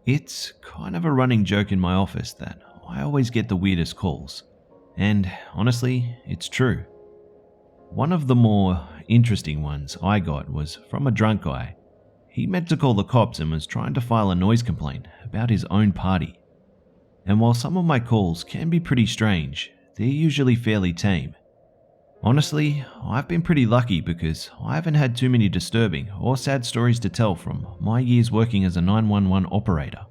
It's kind of a running joke in my office that I always get the weirdest calls. And honestly, it's true. One of the more interesting ones I got was from a drunk guy. He meant to call the cops and was trying to file a noise complaint about his own party. And while some of my calls can be pretty strange, they're usually fairly tame. Honestly, I've been pretty lucky because I haven't had too many disturbing or sad stories to tell from my years working as a 911 operator.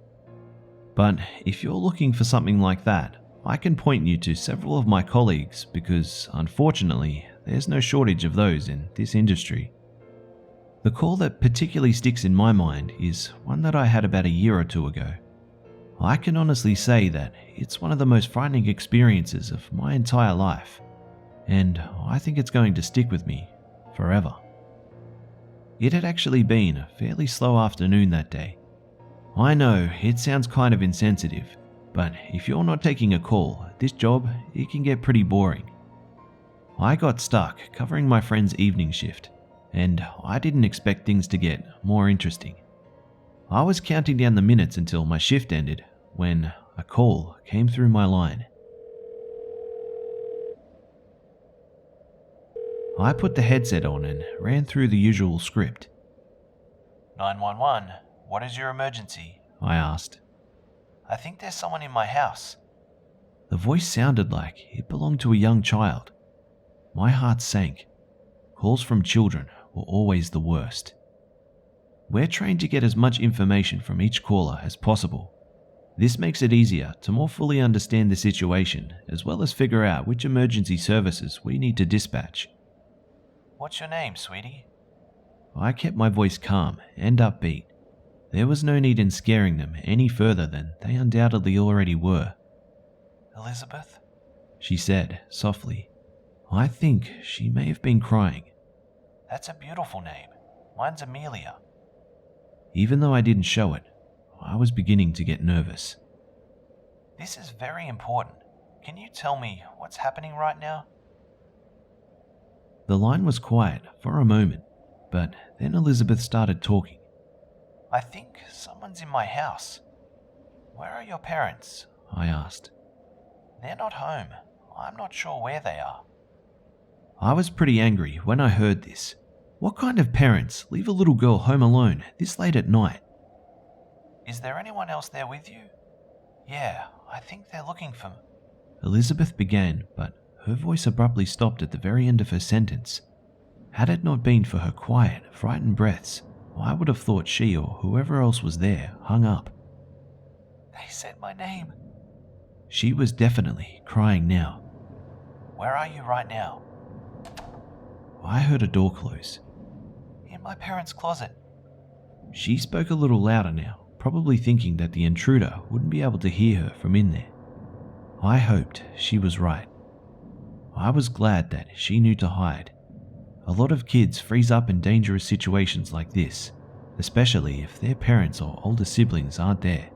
But if you're looking for something like that, I can point you to several of my colleagues because, unfortunately, there's no shortage of those in this industry. The call that particularly sticks in my mind is one that I had about a year or two ago. I can honestly say that it's one of the most frightening experiences of my entire life, and I think it's going to stick with me forever. It had actually been a fairly slow afternoon that day. I know it sounds kind of insensitive, but if you're not taking a call at this job, it can get pretty boring. I got stuck covering my friend's evening shift, and I didn't expect things to get more interesting. I was counting down the minutes until my shift ended when a call came through my line. I put the headset on and ran through the usual script. 911, what is your emergency? I asked. I think there's someone in my house. The voice sounded like it belonged to a young child. My heart sank. Calls from children were always the worst. We're trained to get as much information from each caller as possible. This makes it easier to more fully understand the situation as well as figure out which emergency services we need to dispatch. What's your name, sweetie? I kept my voice calm and upbeat. There was no need in scaring them any further than they undoubtedly already were. Elizabeth? She said softly. I think she may have been crying. That's a beautiful name. Mine's Amelia. Even though I didn't show it, I was beginning to get nervous. This is very important. Can you tell me what's happening right now? The line was quiet for a moment, but then Elizabeth started talking. I think someone's in my house. Where are your parents? I asked. They're not home. I'm not sure where they are. I was pretty angry when I heard this. What kind of parents leave a little girl home alone this late at night? Is there anyone else there with you? Yeah, I think they're looking for me. Elizabeth began, but her voice abruptly stopped at the very end of her sentence. Had it not been for her quiet, frightened breaths, I would have thought she or whoever else was there hung up. They said my name. She was definitely crying now. Where are you right now? I heard a door close. In my parents' closet. She spoke a little louder now, probably thinking that the intruder wouldn't be able to hear her from in there. I hoped she was right. I was glad that she knew to hide. A lot of kids freeze up in dangerous situations like this, especially if their parents or older siblings aren't there.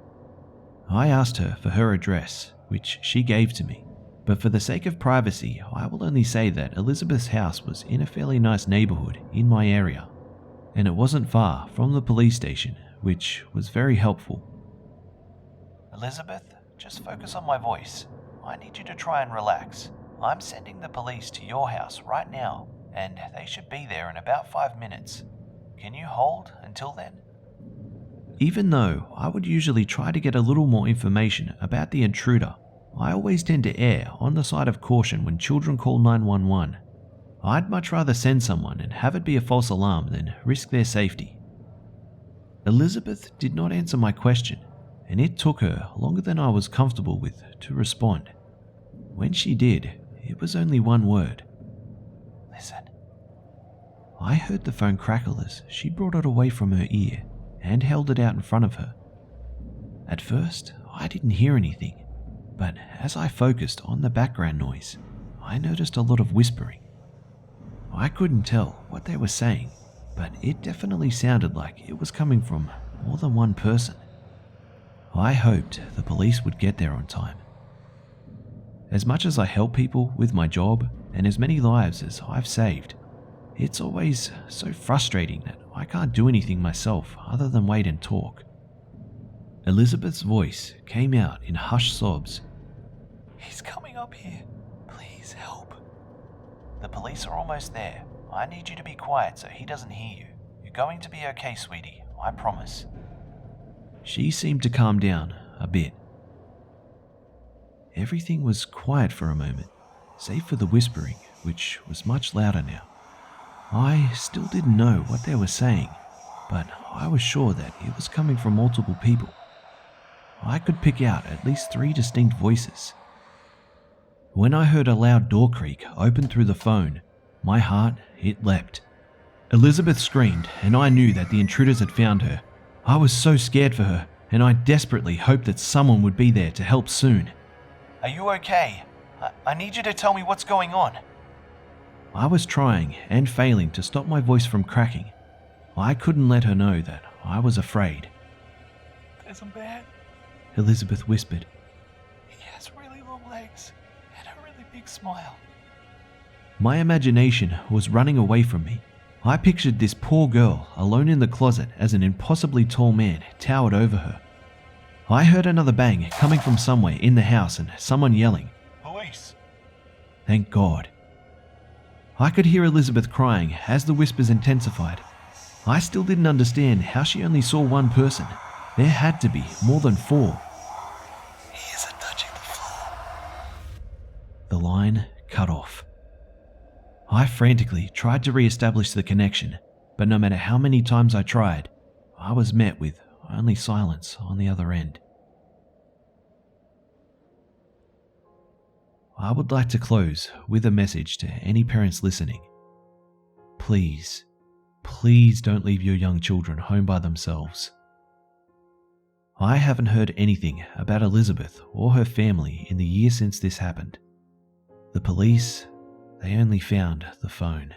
I asked her for her address, which she gave to me, but for the sake of privacy, I will only say that Elizabeth's house was in a fairly nice neighborhood in my area, and it wasn't far from the police station, which was very helpful. Elizabeth, just focus on my voice. I need you to try and relax. I'm sending the police to your house right now, and they should be there in about 5 minutes. Can you hold until then? Even though I would usually try to get a little more information about the intruder, I always tend to err on the side of caution when children call 911. I'd much rather send someone and have it be a false alarm than risk their safety. Elizabeth did not answer my question, and it took her longer than I was comfortable with to respond. When she did, it was only one word. Listen. I heard the phone crackle as she brought it away from her ear and held it out in front of her. At first, I didn't hear anything, but as I focused on the background noise, I noticed a lot of whispering. I couldn't tell what they were saying, but it definitely sounded like it was coming from more than one person. I hoped the police would get there on time. As much as I help people with my job and as many lives as I've saved, it's always so frustrating that I can't do anything myself other than wait and talk. Elizabeth's voice came out in hushed sobs. He's coming up here. Please help. The police are almost there. I need you to be quiet so he doesn't hear you. You're going to be okay, sweetie. I promise. She seemed to calm down a bit. Everything was quiet for a moment, save for the whispering, which was much louder now. I still didn't know what they were saying, but I was sure that it was coming from multiple people. I could pick out at least 3 distinct voices. When I heard a loud door creak open through the phone, my heart, it leapt. Elizabeth screamed, and I knew that the intruders had found her. I was so scared for her, and I desperately hoped that someone would be there to help soon. Are you okay? I need you to tell me what's going on. I was trying and failing to stop my voice from cracking. I couldn't let her know that I was afraid. There's a man. Elizabeth whispered. He has really long legs and a really big smile. My imagination was running away from me. I pictured this poor girl alone in the closet as an impossibly tall man towered over her. I heard another bang coming from somewhere in the house and someone yelling, Police! Thank God. I could hear Elizabeth crying as the whispers intensified. I still didn't understand how she only saw one person. There had to be more than 4. He isn't touching the floor. The line cut off. I frantically tried to re-establish the connection, but no matter how many times I tried, I was met with only silence on the other end. I would like to close with a message to any parents listening. Please, please don't leave your young children home by themselves. I haven't heard anything about Elizabeth or her family in the year since this happened. The police, they only found the phone.